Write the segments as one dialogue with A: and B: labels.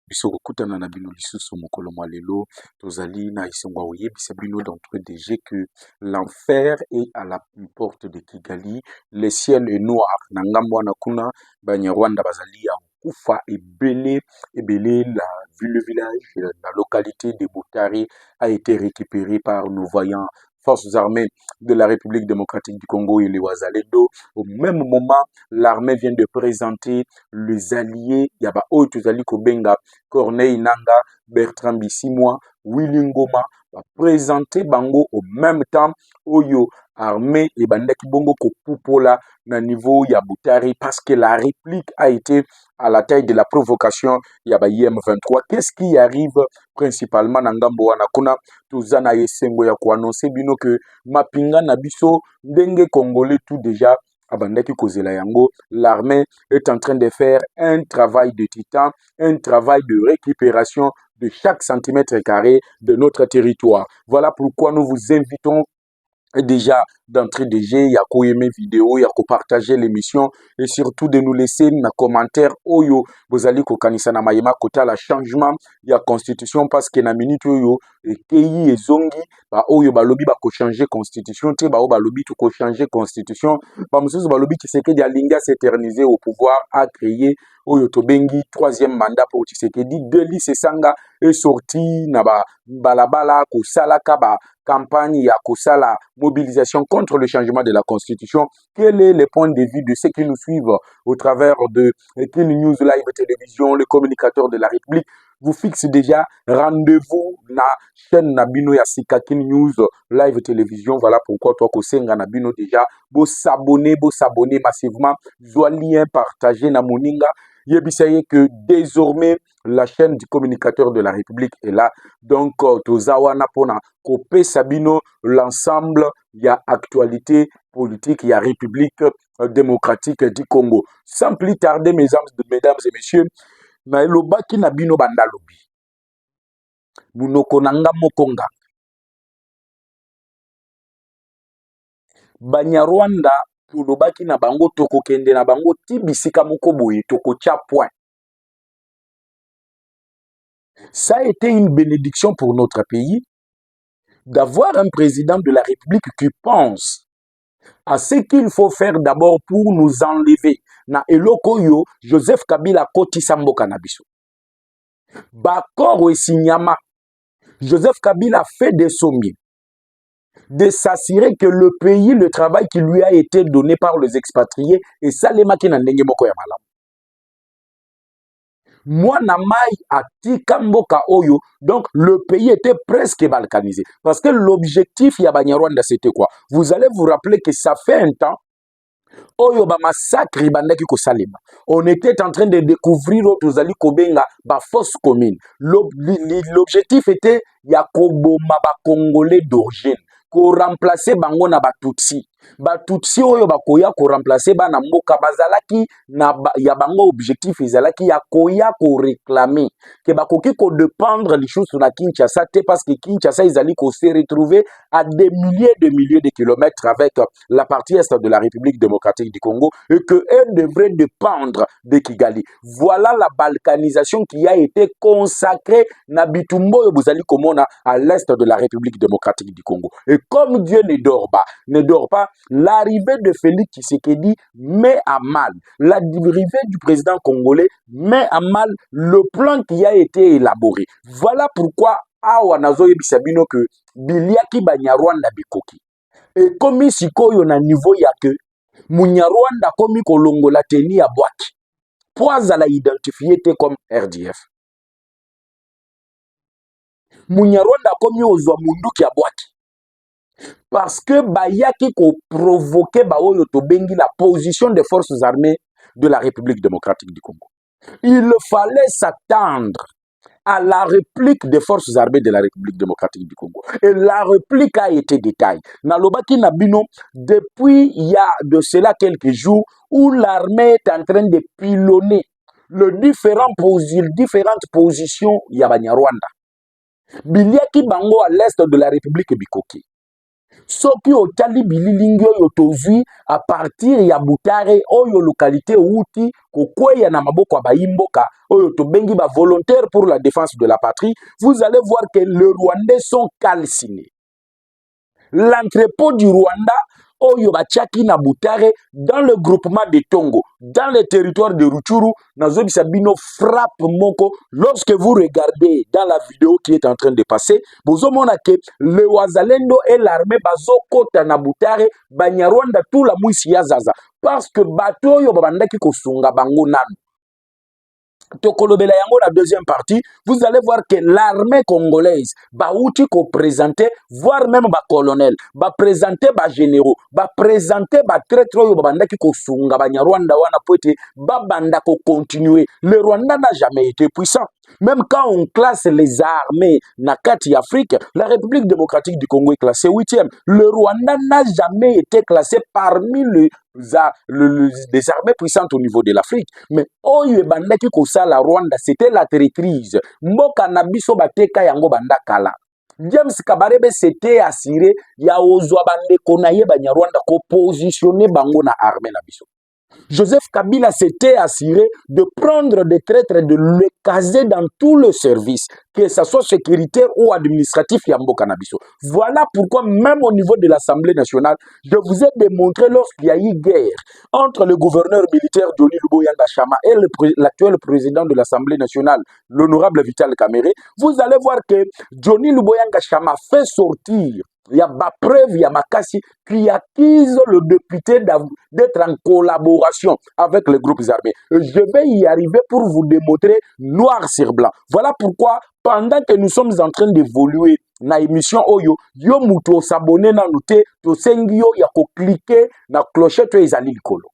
A: biso kokutana na bino lisusu mokolo mwa lelo tozali na esengo oyebisa bino d'entre DG que l'enfer est à la porte de Kigali, le ciel est noir na ngambo wana kuna banyarwanda bazali ya kufa ebele le village la localité de Boutari a été récupéré par nos voyants forces armées de la République démocratique du Congo et les Ouazaledo. Au même moment, l'armée vient de présenter les alliés Yaba Otuzali Kobenga, Corneille Nanga, Bertrand Bissimwa, Willy Ngoma, va présenter Bango au même temps Oyo armée et Bandaki Bongo Kopupola na niveau Yaboutari parce que la réplique a été à la taille de la provocation Yaba IM23. Qu'est-ce qui arrive principalement na ngambo wana kuna tuzana yesengo ya kuannoncer bino que mapinga na biso ndenge congolais tout déjà abandaki kozela yango, l'armée est en train de faire un travail de titan, un travail de récupération de chaque centimètre carré de notre territoire. Voilà pourquoi nous vous invitons déjà d'entrer DG, il y a qu'à aimer vidéo, il y a qu'à partager l'émission et surtout de nous laisser un commentaire. Oyo, vous allez kokanisa na mayema kota la changement, il y a constitution parce que na minute oyo et keyi et zongi, ba oyo ba lobby ba ko changer constitution, te ba o ba lobby to ko changer constitution, ba mususu ba lobby Tshisekedi alinga s'éterniser au pouvoir a créé oyo tobengi troisième mandat pour Tshisekedi. Deli Sesanga est sorti na ba balabala ko salaka ba campagne ya kosala mobilisation contre le changement de la constitution. Quel est le point de vue de ceux qui nous suivent au travers de Kin News Live Télévision, le communicateur de la République? Vous fixe déjà rendez-vous na chaîne Nabino ya Sika Kin News Live Télévision. Voilà pourquoi toi Kosenga Nabino déjà beau s'abonner massivement, soit lien partagé na moninga. Yebisaye que désormais la chaîne du communicateur de la République est là. Donc tozawana pona Kopé Sabino l'ensemble il y a actualité politique, il y a République démocratique du Congo. Sans plus tarder mesdames et messieurs, na elobaki na bino bandalobi. Munoko nanga mokonga. Banyarwanda tulobaki na bango toko kende na bango tibisika moko boye toko tia point. Ça a été une bénédiction pour notre pays d'avoir un président de la République qui pense à ce qu'il faut faire d'abord pour nous enlever. Na eloko yo Joseph Kabila koti sambo kanabiso. Bakoro et Sinyama. Joseph Kabila fait des sommiers de s'assurer que le pays, le travail qui lui a été donné par les expatriés, et ça les makina ndenge moko ya malamu. Moi, Namai a Tikamboka Oyo, donc le pays était presque balkanisé. Parce que l'objectif Yabanyarwanda, c'était quoi? Vous allez vous rappeler que ça fait un temps, Oyo ba massacre Ibandaki Kosalema. On était en train de découvrir Otozali Kobenga, ba fausse commune. L'objectif était Yakoboma ba Congolais d'origine. Ko remplacer bango na batutsi. Batutsi oyo bakoya ko remplacer ba na mboka bazalaki na ya bango objectif ezalaki ya koya ko réclamer que bakoki ko dépendre les choses sur la Kinshasa te parce que Kinshasa ezali ko se retrouver à des milliers de kilomètres avec la partie est de la République démocratique du Congo et que elle devrait dépendre de Kigali. Voilà la balkanisation qui a été consacrée na Bitumbo yo bozali komona à l'est de la République démocratique du Congo. Et comme Dieu ne dort pas, l'arrivée de Félix Tshisekedi met à mal, l'arrivée du président congolais met à mal le plan qui a été élaboré. Voilà pourquoi awa nazo yebisabino que biliaki banyarwanda bikoki. Et comme sikoyo na niveau ya que munyarwanda komi kolongola teni ya bwaki. Poiza la identifié comme RDF. Munyarwanda komi ozwa munduki ya bwaki. Parce que Bayaki ko provoqué Baoyo Tobengi la position des forces armées de la République démocratique du Congo. Il fallait s'attendre à la réplique des forces armées de la République démocratique du Congo. Et la réplique a été détaillée. Nalobaki Nabino, depuis il y a de cela quelques jours, où l'armée est en train de pilonner les différentes positions Yabanya Rwanda. Biliaki Bango à l'est de la République Bikoki. soki otali bililingi oyo tozwi à partir ya Butare oyo localité outi kokweya na maboko ya bayimboka oyo tobengi ba volontaire pour la défense de la patrie, vous allez voir que les Rwandais sont calcinés. L'entrepôt du Rwanda oyo batiaki na Butare dans le groupement de Tongo, dans le territoire de Rutshuru, nazobisa bino frappe moko. Lorsque vous regardez dans la vidéo qui est en train de passer, vous omona que le Wazalendo et l'armée bazokota na Butare, Banyarwanda tout la mwisi ya zaza parce que bato oyo babandaki kosunga bango nanu. Tokolobela yango la deuxième partie, vous allez voir que l'armée congolaise baouti ko présenter, voire même ba colonel, ba présenter ba généraux, ba présenter ba traître oyo babandaki ko sunga ba Nyarwanda wana poete ba banda ko continuer. Le Rwanda n'a jamais été puissant. Même quand on classe les armées na kati Afrique, la République démocratique du Congo est classée 8e. Le Rwanda n'a jamais été classé parmi les armées puissantes au niveau de l'Afrique. Mais oyo bandaki kosala Rwanda, c'était la traîtrise. Mboka na biso bateka yango banda kala. James Kabarebe s'était assuré ya ozwa bandeko na ye Banyarwanda ko positionner bango na armée na biso. Joseph Kabila s'était assuré de prendre des traîtres, de les caser dans tout le service, que ce soit sécuritaire ou administratif, Yambo Canabiso. Voilà pourquoi, même au niveau de l'Assemblée nationale, je vous ai démontré lorsqu'il y a eu guerre entre le gouverneur militaire Johnny Luboyanga Chama et l'actuel président de l'Assemblée nationale, l'honorable Vital Kamerhe, vous allez voir que Johnny Luboyanga Chama fait sortir. Il y a ma preuve, il y a ma cassie qui accuse le député d'être en collaboration avec les groupes armés. Je vais y arriver pour vous démontrer noir sur blanc. Voilà pourquoi, pendant que nous sommes en train d'évoluer na émission Oyo, yo muto s'abonner na noté, to sengyo ya ko cliquer na clochette ezali likolo.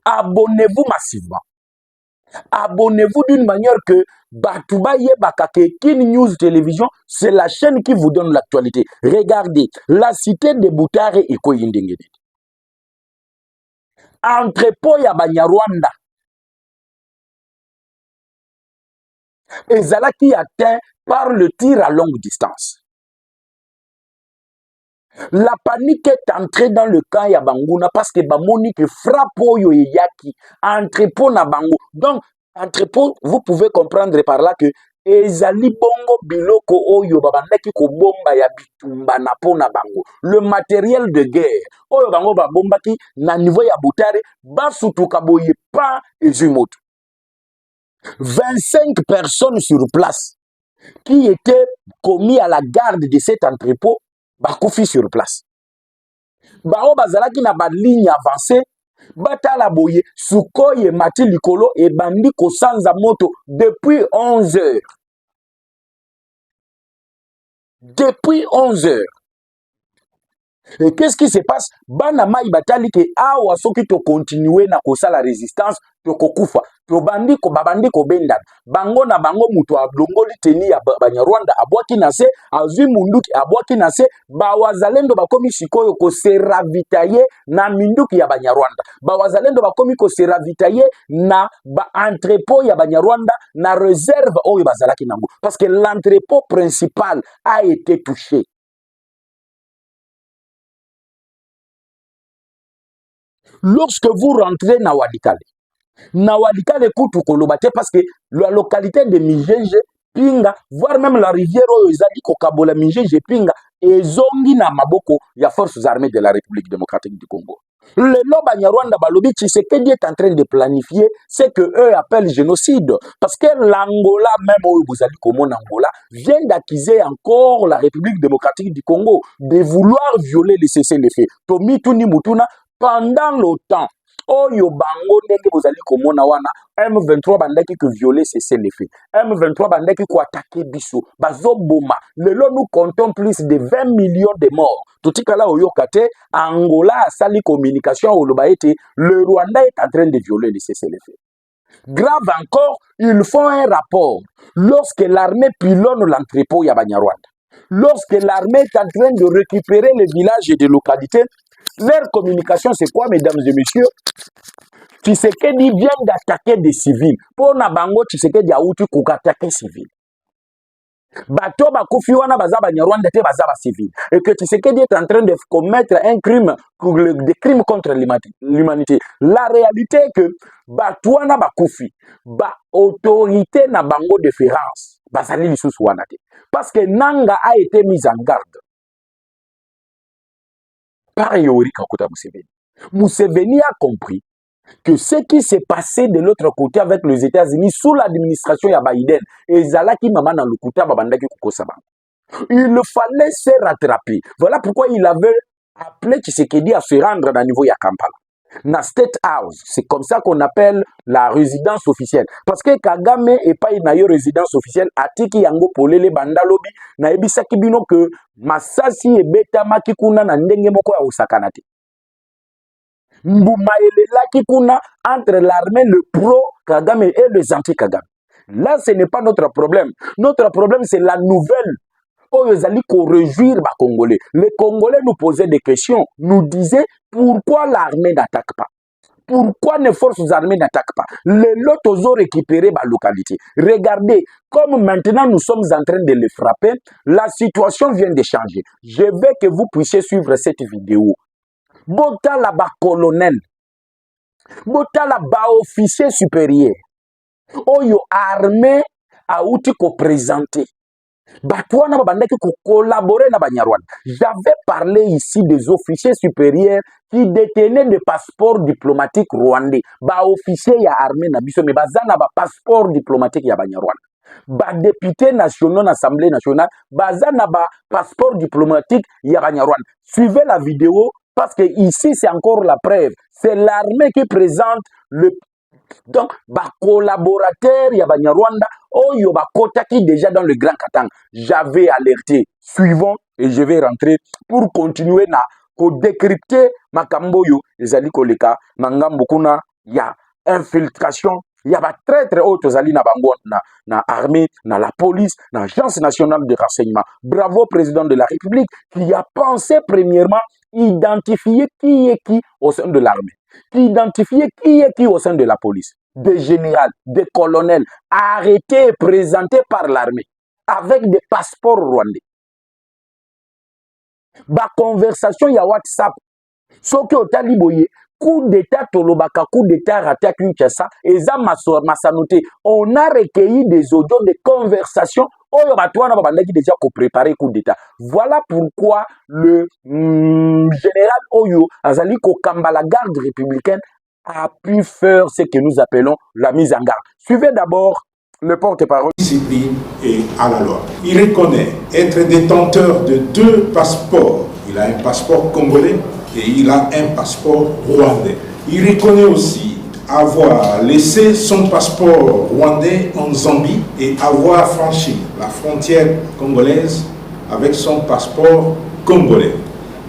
A: Abonnez-vous massivement. Abonnez-vous d'une manière que Batouba Yebaka Kin News Télévision, c'est la chaîne qui vous donne l'actualité. Regardez, la cité de Butare et Koyindengedi. Entrepôt ya Banyarwanda. Ezala qui atteint par le tir à longue distance. La panique est entrée dans le camp ya Banguna parce que Bamoni que frappe yo yaki entrepôt na Bango. Donc entrepôt, vous pouvez comprendre par là que ezali bongo biloko oyo babandaki ko bomba ya bitumba na pona bango. Le matériel de guerre oyo bango ba bombaki na niveau ya Butare basutuka boye pa ezumoto. 25 personnes sur place qui étaient commis à la garde de cet entrepôt bakufi sur place. Bao bazalaki na ba ligne avancée batala boye sukoye mati likolo et bandi kosanza moto depuis 11 heures. Depuis 11 heures. Et qu'est-ce qui se passe? Bana mai batali ke awa soki to continuer na kosa la résistance to kokufa. To bandi ko babandi ko bendan. Bango na bango muto ablongoli teni ya Banyarwanda abwaki nase azwi munduki abwaki nase bawazalendo bakomi sikoyo ko se ravitailler na minduki ya Banyarwanda. Bawazalendo bakomi ko se ravitailler na ba entrepôt ya Banyarwanda na réserve oyo bazalaki nango parce que l'entrepôt principal a été touché. Lorsque vous rentrez na Walikale kutu kolobate parce que la localité de Mijeje, Pinga, voire même la rivière Oezali Kokabola Mijeje, Pinga, et zongi na maboko, il y a forces armées de la République démocratique du Congo. Le Loba Nyarwanda Balobi Tshisekedi est en train de planifier ce que eux appellent génocide. Parce que l'Angola, même où vous allez comme Angola, vient d'accuser encore la République démocratique du Congo de vouloir violer les cessez-le-feu. Tomi Tuni Mutuna, pendant l'OTAN, Oyo bango ndenge bozali komona wana M23 bandaki que violer cessez-le-feu. M23 bandaki ko attaquer biso. Bazoboma. Lelo nous comptons plus de 20 millions de morts. Totikala oyo kate Angola a sali communication au lobaete. Le Rwanda est en train de violer le cessez-le-feu. Grave encore, ils font un rapport lorsque l'armée pilonne l'entrepôt ya Banyarwanda. Lorsque l'armée est en train de récupérer les villages et les localités, leur communication, c'est quoi, mesdames et messieurs? Tshisekedi vient d'attaquer des civils. Pour Nabango, Tshisekedi a outu attaquer des civils. Bato bakufi wana baza Banyarwanda te baza ba civil. Et que Tshisekedi est en train de commettre un crime, des crimes contre l'humanité. La réalité est que bato wana bakufi, ba autorité na bango de référence, bazali lisusu wana te. Parce que Nanga a été mise en garde par Yoweri Kaguta Museveni. Museveni a compris que ce qui s'est passé de l'autre côté avec les États-Unis sous l'administration ya Biden, ezalaki mama na lukuta babandaki kukosa bango. Il fallait se rattraper. Voilà pourquoi il avait appelé Tshisekedi à se rendre dans le niveau ya Kampala. Na State House, c'est comme ça qu'on appelle la résidence officielle. Parce que Kagame est pas une résidence officielle, atiki yango polele bandalobi, na ebisaki bino que masasi ebetama kikuna na ndenge moko ya osakanate. Mbuma elelaki kuna entre l'armée, le pro-Kagame et les anti-Kagame. Là, ce n'est pas notre problème. Notre problème, c'est la nouvelle. Oh, ils allaient réjouir les Congolais. Les Congolais nous posaient des questions, nous disaient pourquoi l'armée n'attaque pas. Pourquoi les forces armées n'attaquent pas? Les lots ont récupéré la localité. Regardez, comme maintenant nous sommes en train de les frapper, la situation vient de changer. Je veux que vous puissiez suivre cette vidéo. Bota la ba colonel, bota la ba officier supérieur, oyo armée a outi ko présenter. Batouana babandaki ko collaborer na Banyarwanda. J'avais parlé ici des officiers supérieurs qui détenaient des passeports diplomatiques rwandais. Ba officier ya armée na biso, mais bazana ba passeport diplomatique ya Banyarwanda. Ba député nationaux na Assemblée nationale, bazana ba passeport diplomatique ya Banyarwanda. Suivez la vidéo. Parce que ici, c'est encore la preuve. C'est l'armée qui présente le... Donc, ba collaborateur, il y a Banyarwanda, oh, il y a Kota qui déjà dans le Grand Katanga. J'avais alerté. Suivons et je vais rentrer pour continuer na décrypter Makamboyo, les alliés koleka, Mangambokuna, il y a infiltration. Il y a très très hautes alliés na bango na armée, na la police, na l'agence nationale de renseignement. Bravo président de la République qui a pensé premièrement identifier qui est qui au sein de l'armée, qui identifier qui est qui au sein de la police, des généraux, des colonels, arrêtés et présentés par l'armée, avec des passeports rwandais. Ba conversation ya WhatsApp, soki otali boye, coup d'état tolobaka, coup d'état raté à Kinshasa, eza masanoté. On a recueilli des audios de conversations. Oyo batouana babandaki déjà ko préparer coup d'état. Voilà pourquoi le général Oyo azali ko kamba la garde républicaine a pu faire ce que nous appelons la mise en garde. Suivez d'abord le porte-parole.
B: Discipline et à la loi. Il reconnaît être détenteur de 2 passeports. Il a un passeport congolais et il a un passeport rwandais. Il reconnaît aussi avoir laissé son passeport rwandais en Zambie et avoir franchi la frontière congolaise avec son passeport congolais.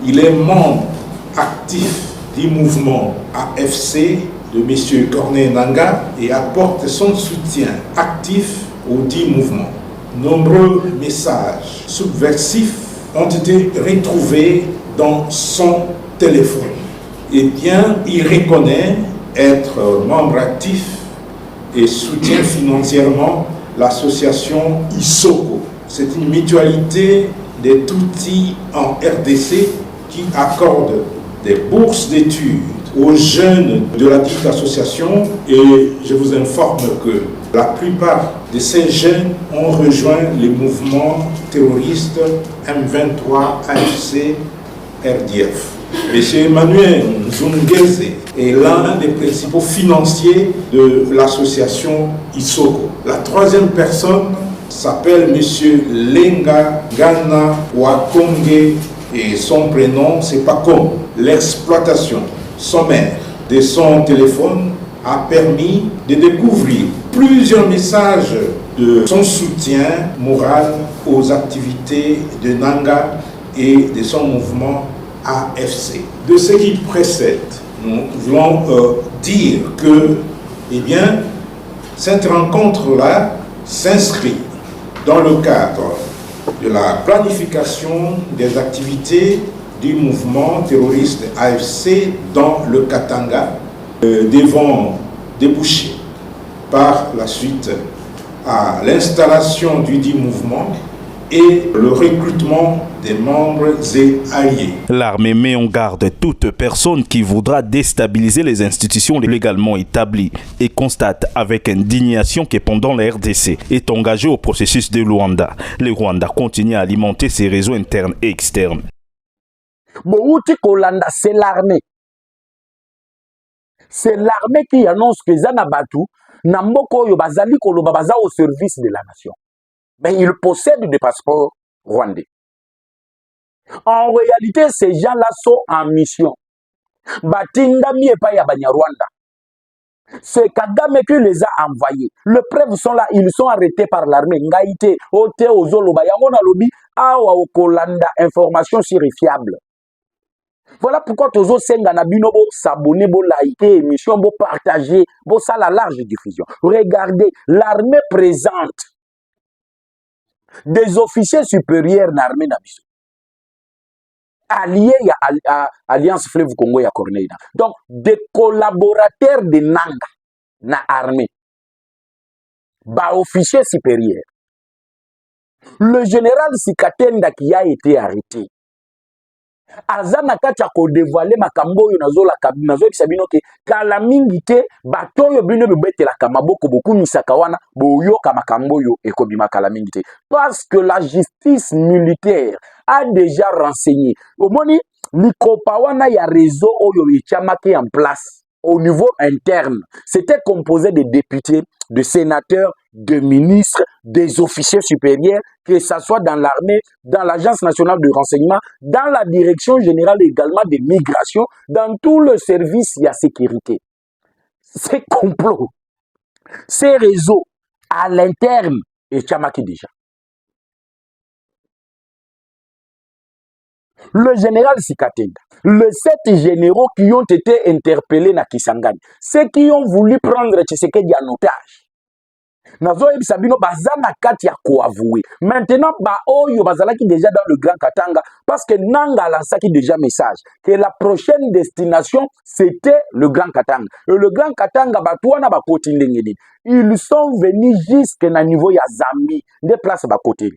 B: Il est membre actif du mouvement AFC de M. Corneille Nangaa et apporte son soutien actif au dit mouvement. Nombreux messages subversifs ont été retrouvés dans son téléphone. Et bien, il reconnaît être membre actif et soutient financièrement l'association Isoko. C'est une mutualité des Tutsis en RDC qui accorde des bourses d'études aux jeunes de la dite association et je vous informe que la plupart de ces jeunes ont rejoint les mouvements terroristes M23, AFC, RDF. M. Emmanuel Zungeze est l'un des principaux financiers de l'association Isoko. La troisième personne s'appelle M. Lenga Gana Wakonge et son prénom c'est Pacom. L'exploitation sommaire de son téléphone a permis de découvrir plusieurs messages de son soutien moral aux activités de Nangaa et de son mouvement AFC. De ce qui précède, nous voulons dire que, eh bien, cette rencontre-là s'inscrit dans le cadre de la planification des activités du mouvement terroriste AFC dans le Katanga, devant déboucher par la suite à l'installation du dit mouvement et le recrutement des membres et alliés.
C: L'armée met en garde toute personne qui voudra déstabiliser les institutions légalement établies et constate avec indignation que pendant la RDC est engagé au processus de Luanda, le Rwanda continue à alimenter ses réseaux internes et externes.
A: Bouti Kolanda, c'est l'armée. C'est l'armée qui annonce que Zanabatu, Namboko Yobazali Kolobabaza au service de la nation. Mais ils possèdent des passeports rwandais. En réalité, ces gens-là sont en mission. Batinda Miepa Yabanya Rwanda. C'est Kagame qui les a envoyés. Les preuves sont là, ils sont arrêtés par l'armée. Ngaïté, Ote, Ozoloba, Yangona Lobi, Awa Okolanda, information vérifiable. Voilà pourquoi Tozo Senga Nabino bo s'abonner, bo liker, émission, bo partager, bo ça la large diffusion. Regardez, l'armée présente des officiers supérieurs dans l'armée Nabiso. Alliés à Alliance Fleuve Congo ya Corneille. Donc, des collaborateurs de Nanga na armée. Ba officier supérieur. Le général Sikatenda qui a été arrêté. Azana kacha ko dévoiler makambo yo nazo la kabina zo bisabino ke kala mingi te batoyo bino bebete la kamaboko boku misakawana boyo kamakambo yo ekobima kala mingi te parce que la justice militaire a déjà renseigné omoni likopawana ya réseau oyo echamaki en place au niveau interne. C'était composé de députés, de sénateurs, de ministres, des officiers supérieurs, que ce soit dans l'armée, dans l'Agence nationale de renseignement, dans la direction générale également des migrations, dans tout le service de la sécurité. Ces complots, ces réseaux à l'interne, et Tchamaki déjà. Le général Sikatenda, les 7 généraux qui ont été interpellés na Kisangani, ceux qui ont voulu prendre Tshisekedi en otage. Nazo Sabino bazana kati ya avoué. Maintenant ba oyo bazalaki déjà dans le Grand Katanga parce que Nanga lancaki déjà message que la prochaine destination c'était le Grand Katanga. Et le Grand Katanga batuana ba koti ndengeni. Ils sont venus jusque na niveau ya Zambie, des places ba koti.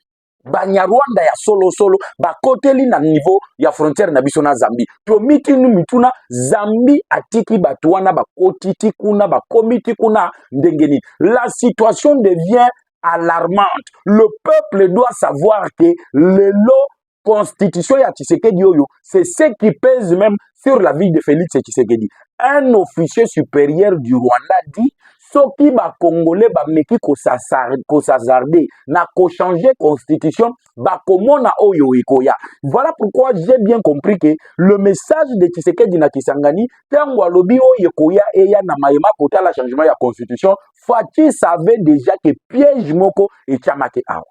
A: Banyarwanda ya solo bakoteli na niveau ya frontière na biso na Zambie to mitinu mituna Zambie atiki batuana bakotiti kuna bakomiti kuna ndengeni. La situation devient alarmante. Le peuple doit savoir que le lot constitution ya Tshisekedi oyo c'est ce qui pèse même sur la vie de Félix Tshisekedi. Un officier supérieur du Rwanda dit soki ba Congolais ba meki ko s'azarder na ko changer constitution ba komona oyo ikoya. Voilà pourquoi j'ai bien compris que le message de Tshisekedi na Kisangani tango alobi oyo ikoya eya na mayema kota la changement ya constitution Fati savait déjà que piège moko et chamake awa.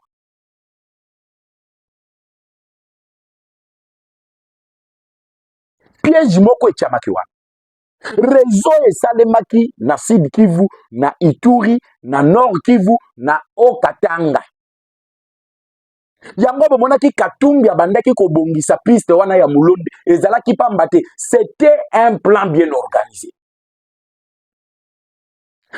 A: Piège moko et chamake wa. Réseau et salemaki na Sud Kivu, na Ituri, na Nord Kivu, na Okatanga. Yango bomonaki Katumbi abandaki ko bongisa piste wana ya Mulonde ezalaki pambate. C'était un plan bien organisé.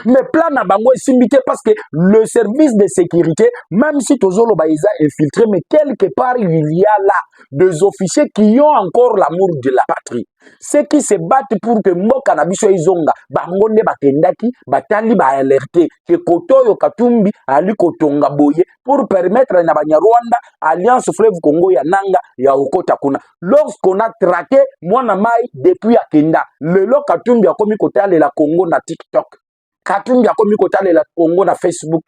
A: Mais plan na bango simbité parce que le service de sécurité, même si Tozolo Baïza est infiltré, mais quelque part il y a là des officiers qui ont encore l'amour de la patrie. Ceux qui se battent pour que Mboka na biso izonga, bangonde bakendaki, batali ba alerté que Kotoyo Katumbi ali kotonga boye pour permettre na Banyarwanda Alliance Fleuve Congo ya Nanga ya Okota kuna. Lorsqu'on a traqué Mwana Mai depuis Akenda, le lo Katumbi a komi kotale la Congo na TikTok. Katumbi a commis côté la Congo na Facebook.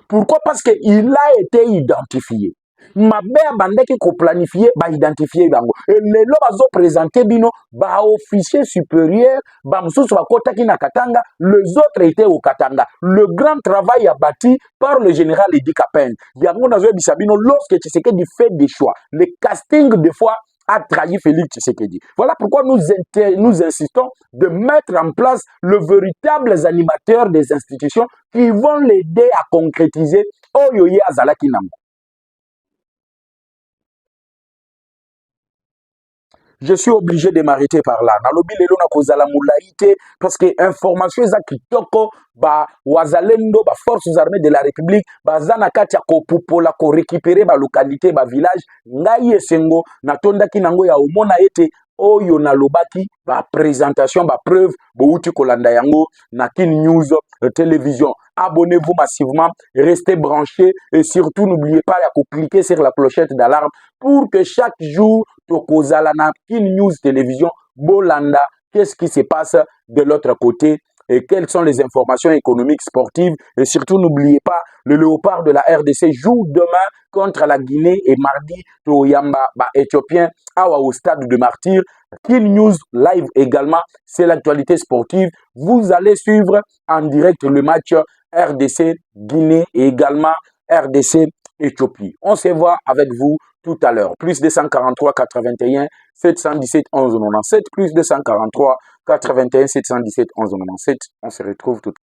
A: Pourquoi? Parce qu'il a été identifié. Mabe bandeki ko planifié ba identifier bango. Et les lobazo présenté bino ba officier supérieur ba msusu ba kotaki na Katanga, les autres étaient au Katanga. Le grand travail a bâti par le général Edi Kapen. Yango nazo bisabino lorsque Tshisekedi fait des choix, le casting des fois a trahi Félix Tshisekedi. Voilà pourquoi nous insistons de mettre en place le véritable animateur des institutions qui vont l'aider à concrétiser Oyoye Azalaki Nambo. je suis obligé de m'arrêter par là. Nalobi lelo na kozala mulaite parce que information eza kitoko ba wazalendo ba forces armées de la République bazana kati ya kopupola ko récupérer ba localité ba village ngai esengo natondaki nango ya omona ete oyo nalobaki ba présentation ba preuve bouti kolanda yango na Kin News télévision. Abonnez-vous massivement, restez branchés et surtout n'oubliez pas de cliquer sur la clochette d'alarme pour que chaque jour tokozala na Kin News télévision bolanda qu'est-ce qui se passe de l'autre côté et quelles sont les informations économiques, sportives. Et surtout, n'oubliez pas, le Léopard de la RDC joue demain contre la Guinée et mardi, Toyamba, Éthiopien, au stade de Martyr. Kin News live également, c'est l'actualité sportive. Vous allez suivre en direct le match RDC, Guinée et également RDC, Éthiopie. On se voit avec vous tout à l'heure. Plus 243 81 717 11 97, plus 243 81 717 11 97. On se retrouve tout à l'heure.